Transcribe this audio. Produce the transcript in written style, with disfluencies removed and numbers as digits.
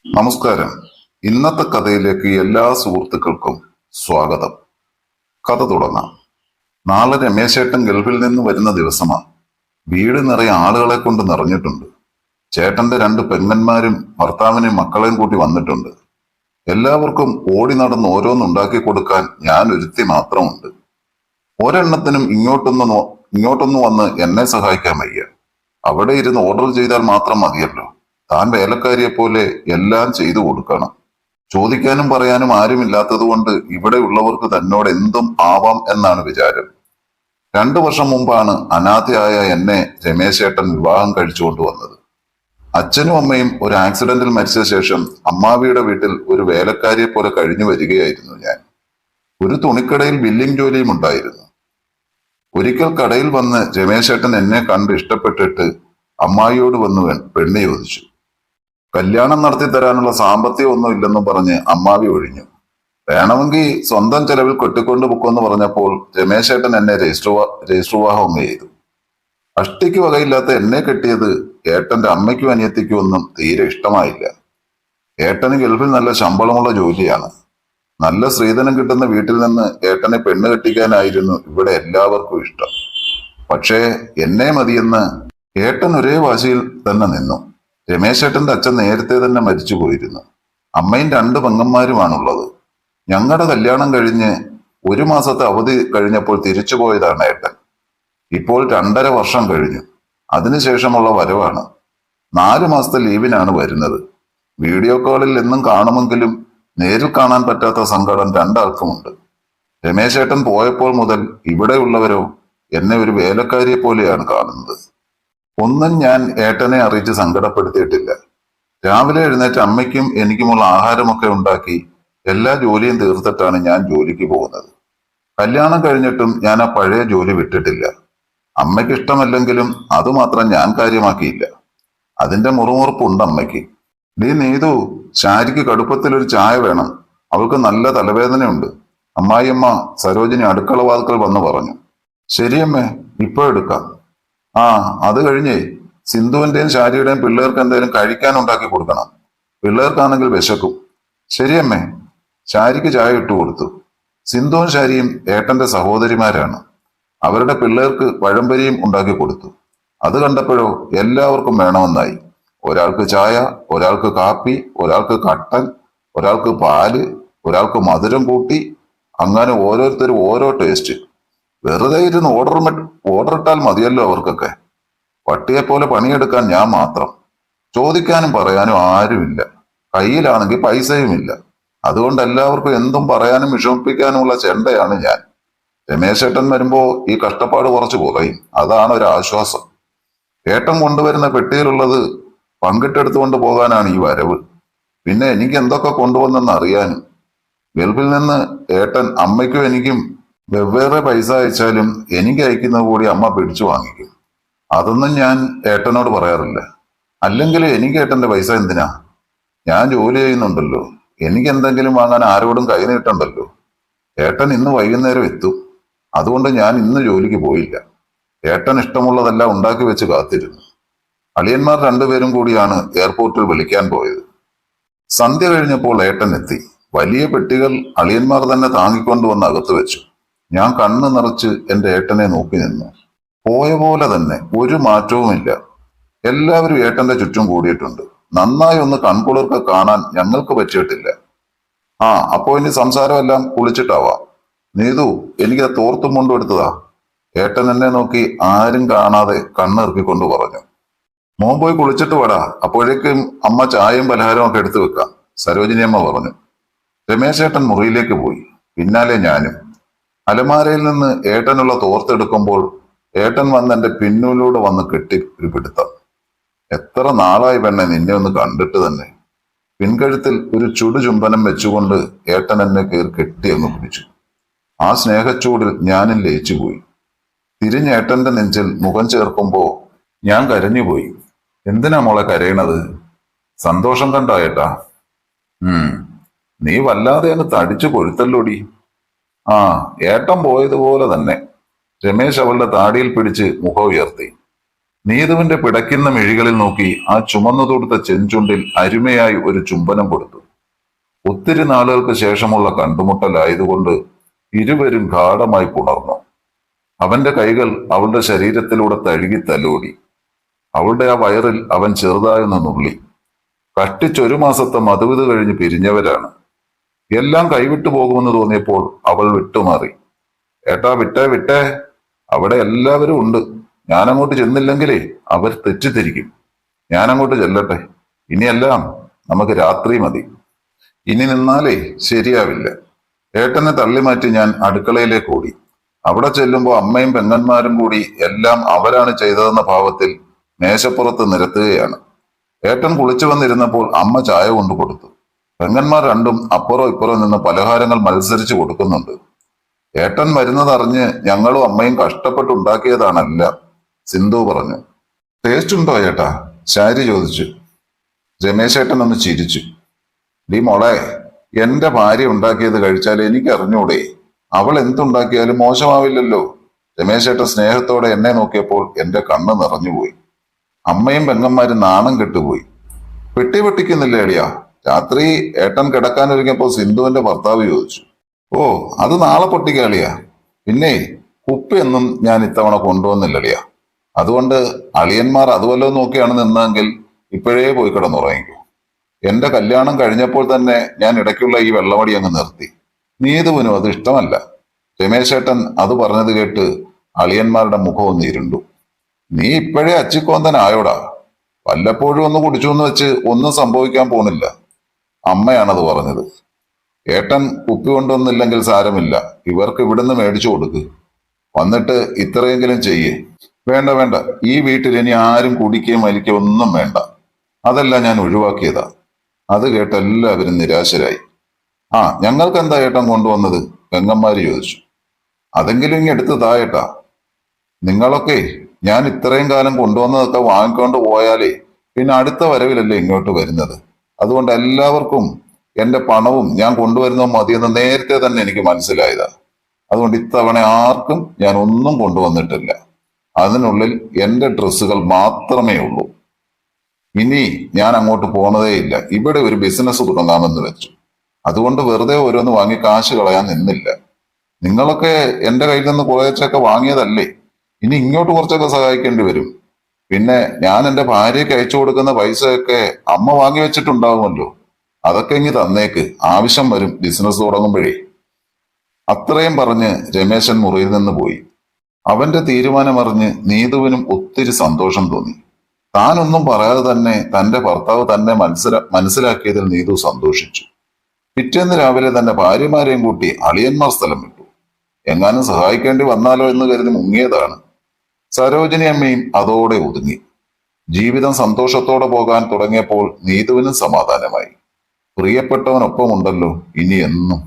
നമസ്കാരം. ഇന്നത്തെ കഥയിലേക്ക് എല്ലാ സുഹൃത്തുക്കൾക്കും സ്വാഗതം. കഥ തുടങ്ങാം. നാളെ രമേശേട്ടൻ ഗൾഫിൽ നിന്ന് വരുന്ന ദിവസമാണ്. വീട് നിറയെ ആളുകളെ കൊണ്ട് നിറഞ്ഞിട്ടുണ്ട്. ചേട്ടന്റെ രണ്ട് പെങ്ങന്മാരും ഭർത്താവിനെയും മക്കളെയും കൂട്ടി വന്നിട്ടുണ്ട്. എല്ലാവർക്കും ഓടി നടന്ന് ഓരോന്നുണ്ടാക്കി കൊടുക്കാൻ ഞാൻ ഒരുത്തി മാത്രമുണ്ട്. ഒരെണ്ണത്തിനും ഇങ്ങോട്ടൊന്നു വന്ന് എന്നെ സഹായിക്കാൻ വയ്യ. അവിടെ ഇരുന്ന് ഓർഡർ ചെയ്താൽ മാത്രം മതിയല്ലോ. താൻ വേലക്കാരിയെ പോലെ എല്ലാം ചെയ്തു കൊടുക്കണം. ചോദിക്കാനും പറയാനും ആരുമില്ലാത്തത് കൊണ്ട് ഇവിടെ ഉള്ളവർക്ക് തന്നോട് എന്തും ആവാം എന്നാണ് വിചാരം. 2 വർഷം മുമ്പാണ് അനാഥയായ എന്നെ രമേശേട്ടൻ വിവാഹം കഴിച്ചുകൊണ്ട് വന്നത്. അച്ഛനും അമ്മയും ഒരു ആക്സിഡന്റിൽ മരിച്ച ശേഷം അമ്മാവിയുടെ വീട്ടിൽ ഒരു വേലക്കാരിയെ പോലെ കഴിഞ്ഞു വരികയായിരുന്നു ഞാൻ. ഒരു തുണിക്കടയിൽ ബില്ലിംഗ് ജോലിയും ഉണ്ടായിരുന്നു. ഒരിക്കൽ കടയിൽ വന്ന് രമേശേട്ടൻ എന്നെ കണ്ട് ഇഷ്ടപ്പെട്ടിട്ട് അമ്മായിയോട് വന്ന് പെണ്ണ് ചോദിച്ചു. കല്യാണം നടത്തി തരാനുള്ള സാമ്പത്തികം ഒന്നും ഇല്ലെന്നും പറഞ്ഞ് അമ്മാവി ഒഴിഞ്ഞു. വേണമെങ്കിൽ സ്വന്തം ചെലവിൽ കെട്ടിക്കൊണ്ടു പൊക്കുമെന്ന് പറഞ്ഞപ്പോൾ രമേശേട്ടൻ എന്നെ രജിസ്റ്റർ വിവാഹം ചെയ്തു. അഷ്ടിക്ക് വകയില്ലാത്ത എന്നെ കെട്ടിയത് ഏട്ടന്റെ അമ്മയ്ക്കും അനിയത്തിക്കും ഒന്നും തീരെ ഇഷ്ടമായില്ല. ഏട്ടന് ഗൾഫിൽ നല്ല ശമ്പളമുള്ള ജോലിയാണ്. നല്ല സ്ത്രീധനം കിട്ടുന്ന വീട്ടിൽ നിന്ന് ഏട്ടനെ പെണ്ണ് കെട്ടിക്കാനായിരുന്നു ഇവിടെ എല്ലാവർക്കും ഇഷ്ടം. പക്ഷേ എന്നെ മതിയെന്ന് ഏട്ടൻ ഒരേ വാശിയിൽ തന്നെ നിന്നു. രമേശേട്ടന്റെ അച്ഛൻ നേരത്തെ തന്നെ മരിച്ചു പോയിരുന്നു. അമ്മയും 2 പെങ്ങന്മാരുമാണുള്ളത്. ഞങ്ങളുടെ കല്യാണം കഴിഞ്ഞ് 1 മാസത്തെ അവധി കഴിഞ്ഞപ്പോൾ തിരിച്ചു പോയതാണ് ഏട്ടൻ. ഇപ്പോൾ 2.5 വർഷം കഴിഞ്ഞു. അതിനുശേഷമുള്ള വരവാണ്. 4 മാസത്തെ ലീവിനാണ് വരുന്നത്. വീഡിയോ കോളിൽ എന്നും കാണുമെങ്കിലും നേരിൽ കാണാൻ പറ്റാത്ത സങ്കടം രണ്ടാൾക്കുമുണ്ട്. രമേശേട്ടൻ പോയപ്പോൾ മുതൽ ഇവിടെയുള്ളവരോ എന്നെ ഒരു വേലക്കാരിയെ പോലെയാണ് കാണുന്നത്. ഒന്നും ഞാൻ ഏട്ടനെ അറിയിച്ച് സങ്കടപ്പെടുത്തിയിട്ടില്ല. രാവിലെ എഴുന്നേറ്റ് അമ്മയ്ക്കും എനിക്കുമുള്ള ആഹാരമൊക്കെ ഉണ്ടാക്കി എല്ലാ ജോലിയും തീർത്തിട്ടാണ് ഞാൻ ജോലിക്ക് പോകുന്നത്. കല്യാണം കഴിഞ്ഞിട്ടും ഞാൻ ആ പഴയ ജോലി വിട്ടിട്ടില്ല. അമ്മയ്ക്ക് ഇഷ്ടമല്ലെങ്കിലും അതുമാത്രം ഞാൻ കാര്യമാക്കിയില്ല. അതിന്റെ മുറുമുറുപ്പുണ്ട് അമ്മയ്ക്ക്. നീതു, ശാരിക്ക് കടുപ്പത്തിലൊരു ചായ വേണം, അവൾക്ക് നല്ല തലവേദനയുണ്ട്, അമ്മായിയമ്മ സരോജിനി അടുക്കള വാതിൽക്കൽ വന്ന് പറഞ്ഞു. ശരിയമ്മേ, ഇപ്പൊ എടുക്കാം. ആ, അത് കഴിഞ്ഞേ സിന്ധുവിന്റെയും ശാരിയുടെയും പിള്ളേർക്ക് എന്തെങ്കിലും കഴിക്കാൻ ഉണ്ടാക്കി കൊടുക്കണം. പിള്ളേർക്കാണെങ്കിൽ വിശക്കും. ശരിയമ്മേ. ശാരിക്ക് ചായ ഇട്ടു കൊടുത്തു. സിന്ധുവും ശാരിയും ഏട്ടന്റെ സഹോദരിമാരാണ്. അവരുടെ പിള്ളേർക്ക് പഴംപൊരിയും ഉണ്ടാക്കി കൊടുത്തു. അത് കണ്ടപ്പോഴോ എല്ലാവർക്കും വേണമെന്നായി. ഒരാൾക്ക് ചായ, ഒരാൾക്ക് കാപ്പി, ഒരാൾക്ക് കട്ടൻ, ഒരാൾക്ക് പാല്, ഒരാൾക്ക് മധുരം കൂട്ടി, അങ്ങനെ ഓരോരുത്തരും ഓരോ ടേസ്റ്റ്. വെറുതെ ഇരുന്ന് ഓർഡർ ഇട്ടാൽ മതിയല്ലോ അവർക്കൊക്കെ. പട്ടിയെപ്പോലെ പണിയെടുക്കാൻ ഞാൻ മാത്രം. ചോദിക്കാനും പറയാനും ആരുമില്ല. കയ്യിലാണെങ്കിൽ പൈസയുമില്ല. അതുകൊണ്ട് എല്ലാവർക്കും എന്തും പറയാനും വിഷമിപ്പിക്കാനുമുള്ള ചെണ്ടയാണ് ഞാൻ. രമേശേട്ടൻ വരുമ്പോ ഈ കഷ്ടപ്പാട് കുറച്ച് കുറയും. അതാണ് ഒരു ആശ്വാസം. ഏട്ടൻ കൊണ്ടുവരുന്ന പെട്ടിയിലുള്ളത് പങ്കിട്ടെടുത്തുകൊണ്ട് പോകാനാണ് ഈ വരവ്. പിന്നെ എനിക്ക് എന്തൊക്കെ കൊണ്ടുവന്നെന്ന് അറിയാനും. ഗൾഫിൽ നിന്ന് ഏട്ടൻ അമ്മയ്ക്കും എനിക്കും വെവ്വേറെ പൈസ അയച്ചാലും എനിക്ക് അയക്കുന്നത് കൂടി അമ്മ പിടിച്ചു വാങ്ങിക്കും. അതൊന്നും ഞാൻ ഏട്ടനോട് പറയാറില്ല. അല്ലെങ്കിൽ എനിക്ക് ഏട്ടന്റെ പൈസ എന്തിനാ? ഞാൻ ജോലി ചെയ്യുന്നുണ്ടല്ലോ. എനിക്ക് എന്തെങ്കിലും വാങ്ങാൻ ആരോടും കൈ നീട്ടണ്ടല്ലോ. ഏട്ടൻ ഇന്ന് വൈകുന്നേരം എത്തും. അതുകൊണ്ട് ഞാൻ ഇന്ന് ജോലിക്ക് പോയില്ല. ഏട്ടൻ ഇഷ്ടമുള്ളതെല്ലാം ഉണ്ടാക്കി വെച്ച് കാത്തിരുന്നു. അളിയന്മാർ 2 പേരും കൂടിയാണ് എയർപോർട്ടിൽ വിളിക്കാൻ പോയത്. സന്ധ്യ കഴിഞ്ഞപ്പോൾ ഏട്ടൻ എത്തി. വലിയ പെട്ടികൾ അളിയന്മാർ തന്നെ താങ്ങിക്കൊണ്ടുവന്ന് അകത്ത് വെച്ചു. ഞാൻ കണ്ണു നിറച്ച് എന്റെ ഏട്ടനെ നോക്കി നിന്നു. പോയ പോലെ തന്നെ, ഒരു മാറ്റവുമില്ല. എല്ലാവരും ഏട്ടന്റെ ചുറ്റും കൂടിയിട്ടുണ്ട്. നന്നായി ഒന്ന് കൺകുളിർക്കെ കാണാൻ ഞങ്ങൾക്ക് പറ്റിയിട്ടില്ല. ആ, അപ്പോ ഇനി സംസാരമെല്ലാം കുളിച്ചിട്ടാവാം. നീതു, എനിക്ക് തോർത്തും കൊണ്ടും എടുത്തതാ. ഏട്ടൻ എന്നെ നോക്കി ആരും കാണാതെ കണ്ണിറുക്കിക്കൊണ്ട് പറഞ്ഞു. മോൻ പോയി കുളിച്ചിട്ട് വാടാ, അപ്പോഴേക്കും അമ്മ ചായയും പലഹാരവും ഒക്കെ എടുത്തു വെക്കാം, സരോജിനി അമ്മ പറഞ്ഞു. രമേശേട്ടൻ മുറിയിലേക്ക് പോയി. പിന്നാലെ ഞാനും. അലമാരയിൽ നിന്ന് ഏട്ടനുള്ള തോർത്തെടുക്കുമ്പോൾ ഏട്ടൻ വന്ന് എന്റെ പിന്നിലൂടെ വന്ന് കെട്ടി ഒരു പിടുത്തം. എത്ര നാളായി പെണ്ണെ നിന്നെ ഒന്ന് കണ്ടിട്ട് തന്നെ. പിൻകഴുത്തിൽ ഒരു ചുടുചുംബനം വെച്ചുകൊണ്ട് ഏട്ടൻ എന്നെ കയറി കെട്ടി അങ്ങ് പിടിച്ചു. ആ സ്നേഹച്ചൂടിൽ ഞാനും ലയിച്ചുപോയി. തിരിഞ്ഞേട്ടന്റെ നെഞ്ചിൽ മുഖം ചേർക്കുമ്പോ ഞാൻ കരഞ്ഞുപോയി. എന്തിനാ മോളെ കരയണത്? സന്തോഷം കണ്ടാ ഏട്ടാ? നീ വല്ലാതെ അങ്ങ് തടിച്ചു കൊഴുത്തല്ലോടി. ആ, ഏട്ടൻ പോയതുപോലെ തന്നെ. രമേശ് അവളുടെ താടിയിൽ പിടിച്ച് മുഖം ഉയർത്തി. നീതുവിന്റെ പിടയ്ക്കുന്ന മിഴികളിൽ നോക്കി ആ ചുമന്നു തൊടുത്ത ചെഞ്ചുണ്ടിൽ അരുമയായി ഒരു ചുംബനം കൊടുത്തു. ഒത്തിരി നാളുകൾക്ക് ശേഷമുള്ള കണ്ടുമുട്ടലായതുകൊണ്ട് ഇരുവരും ഗാഠമായി പുണർന്നു. അവന്റെ കൈകൾ അവളുടെ ശരീരത്തിലൂടെ തഴുകി തലോടി. അവളുടെ ആ വയറിൽ അവൻ ചെറുതായൊന്ന് നുള്ളി. കഷ്ടിച്ചൊരു മാസത്തെ മധുവിത് കഴിഞ്ഞ് പിരിഞ്ഞവരാണ്. എല്ലാം കൈവിട്ടു പോകുമെന്ന് തോന്നിയപ്പോൾ അവൾ വിട്ടുമാറി. ഏട്ടാ, വിട്ടേ വിട്ടേ, അവിടെ എല്ലാവരും ഉണ്ട്. ഞാനങ്ങോട്ട് ചെന്നില്ലെങ്കിലേ അവർ തെറ്റിദ്ധരിക്കും. ഞാനങ്ങോട്ട് ചെല്ലട്ടെ. ഇനിയെല്ലാം നമുക്ക് രാത്രി മതി. ഇനി നിന്നാലേ ശരിയാവില്ല. ഏട്ടനെ തള്ളിമാറ്റി ഞാൻ അടുക്കളയിലേക്ക് ഓടി. അവിടെ ചെല്ലുമ്പോൾ അമ്മയും പെങ്ങന്മാരും കൂടി എല്ലാം അവരാണ് ചെയ്തതെന്ന ഭാവത്തിൽ മേശപ്പുറത്ത് നിരത്തുകയാണ്. ഏട്ടൻ കുളിച്ചു വന്നിരുന്നപ്പോൾ അമ്മ ചായ കൊണ്ടു കൊടുത്തു. പെങ്ങന്മാർ രണ്ടും അപ്പുറം ഇപ്പുറം നിന്ന് പലഹാരങ്ങൾ മത്സരിച്ച് കൊടുക്കുന്നുണ്ട്. ഏട്ടൻ വരുന്നതറിഞ്ഞ് ഞങ്ങളും അമ്മയും കഷ്ടപ്പെട്ടുണ്ടാക്കിയതാണല്ല, സിന്ധു പറഞ്ഞു. ടേസ്റ്റ് ഉണ്ടോ ഏട്ടാ? ശാരി ചോദിച്ചു. രമേശേട്ടൻ ഒന്ന് ചിരിച്ചു. ഡി മോളെ, എന്റെ ഭാര്യ ഉണ്ടാക്കിയത് കഴിച്ചാൽ എനിക്ക് അറിഞ്ഞൂടെ? അവൾ എന്തുണ്ടാക്കിയാലും മോശമാവില്ലല്ലോ. രമേശേട്ടൻ സ്നേഹത്തോടെ എന്നെ നോക്കിയപ്പോൾ എന്റെ കണ്ണ് നിറഞ്ഞുപോയി. അമ്മയും പെങ്ങന്മാരും നാണം കെട്ടുപോയി. പെട്ടി പൊട്ടിക്കുന്നില്ലേ അളിയാ? രാത്രി ഏട്ടൻ കിടക്കാനൊരുങ്ങിയപ്പോൾ സിന്ധുവിന്റെ ഭർത്താവ് ചോദിച്ചു. ഓ, അത് നാളെ പൊട്ടിക്കാളിയാ. പിന്നെ കുപ്പിയൊന്നും ഞാൻ ഇത്തവണ കൊണ്ടുവന്നില്ലളിയാ. അതുകൊണ്ട് അളിയന്മാർ അതുവല്ലോ നോക്കിയാണ് നിന്നെങ്കിൽ ഇപ്പോഴേ പോയി കിടന്നുറങ്ങിക്കോ. എന്റെ കല്യാണം കഴിഞ്ഞപ്പോൾ തന്നെ ഞാൻ ഇടയ്ക്കുള്ള ഈ വെള്ളമടി അങ്ങ് നിർത്തി. നീതുവിനും അത് ഇഷ്ടമല്ല. രമേശേട്ടൻ അത് പറഞ്ഞത് കേട്ട് അളിയന്മാരുടെ മുഖം ഒന്ന് ഇരുണ്ടു. നീ ഇപ്പോഴേ അച്ചിക്കോന്തനായോടാ. വല്ലപ്പോഴും ഒന്ന് കുടിച്ചു എന്ന് വെച്ച് ഒന്നും സംഭവിക്കാൻ പോണില്ല. അമ്മയാണത് പറഞ്ഞത്. ഏട്ടൻ കുപ്പി കൊണ്ടൊന്നില്ലെങ്കിൽ സാരമില്ല, ഇവർക്ക് ഇവിടുന്ന് മേടിച്ചു കൊടുക്ക്. വന്നിട്ട് ഇത്രയെങ്കിലും ചെയ്യേ. വേണ്ട വേണ്ട, ഈ വീട്ടിൽ ഇനി ആരും കുടിക്കുകയും വലിക്കുകയും ഒന്നും വേണ്ട. അതെല്ലാം ഞാൻ ഒഴിവാക്കിയതാ. അത് കേട്ട് എല്ലാവരും നിരാശരായി. ആ, ഞങ്ങൾക്ക് എന്താ ഏട്ടൻ കൊണ്ടുവന്നത്? പെങ്ങന്മാര് ചോദിച്ചു. അതെങ്കിലും ഇങ്ങ് എടുത്ത് തായേട്ടാ. നിങ്ങളൊക്കെ ഞാൻ ഇത്രയും കാലം കൊണ്ടുവന്നതൊക്കെ വാങ്ങിക്കൊണ്ട് പോയാലേ പിന്നെ അടുത്ത വരവിലല്ലേ ഇങ്ങോട്ട് വരുന്നത്. അതുകൊണ്ട് എല്ലാവർക്കും എന്റെ പണവും ഞാൻ കൊണ്ടുവരുന്നത് മതിയെന്ന് നേരത്തെ തന്നെ എനിക്ക് മനസ്സിലായതാ. അതുകൊണ്ട് ഇത്തവണ ആർക്കും ഞാൻ ഒന്നും കൊണ്ടുവന്നിട്ടില്ല. അതിനുള്ളിൽ എന്റെ ഡ്രസ്സുകൾ മാത്രമേ ഉള്ളൂ. ഇനി ഞാൻ അങ്ങോട്ട് പോണതേയില്ല. ഇവിടെ ഒരു ബിസിനസ് തുടങ്ങാമെന്ന് വെച്ചു. അതുകൊണ്ട് വെറുതെ ഓരോന്ന് വാങ്ങി കാശ് കളയാൻ നിന്നില്ല. നിങ്ങളൊക്കെ എന്റെ കയ്യിൽ നിന്ന് കുറച്ചൊക്കെ വാങ്ങിയതല്ലേ. ഇനി ഇങ്ങോട്ട് കുറച്ചൊക്കെ സഹായിക്കേണ്ടി വരും. പിന്നെ ഞാൻ എന്റെ ഭാര്യയ്ക്ക് അയച്ചു കൊടുക്കുന്ന പൈസയൊക്കെ അമ്മ വാങ്ങി വെച്ചിട്ടുണ്ടാവുമല്ലോ. അതൊക്കെ ഇങ്ങ് തന്നേക്ക്. ആവശ്യം വരും ബിസിനസ് തുടങ്ങുമ്പോഴേ. അത്രയും പറഞ്ഞ് രമേശൻ മുറിയിൽ നിന്ന് പോയി. അവന്റെ തീരുമാനമറിഞ്ഞ് നീതുവിനും ഒത്തിരി സന്തോഷം തോന്നി. താനൊന്നും പറയാതെ തന്നെ തന്റെ ഭർത്താവ് തന്നെ മനസ്സിലാക്കിയതിൽ നീതു സന്തോഷിച്ചു. പിറ്റേന്ന് രാവിലെ തന്നെ ഭാര്യമാരെയും കൂട്ടി അളിയന്മാർ സ്ഥലം വിട്ടു. എങ്ങാനും സഹായിക്കേണ്ടി വന്നാലോ എന്ന് കരുതി മുങ്ങിയതാണ്. സരോജിനി അമ്മയും അതോടെ ഒതുങ്ങി. ജീവിതം സന്തോഷത്തോടെ പോകാൻ തുടങ്ങിയപ്പോൾ നീതുവിനും സമാധാനമായി. പ്രിയപ്പെട്ടവനൊപ്പമുണ്ടല്ലോ ഇനി എന്നും.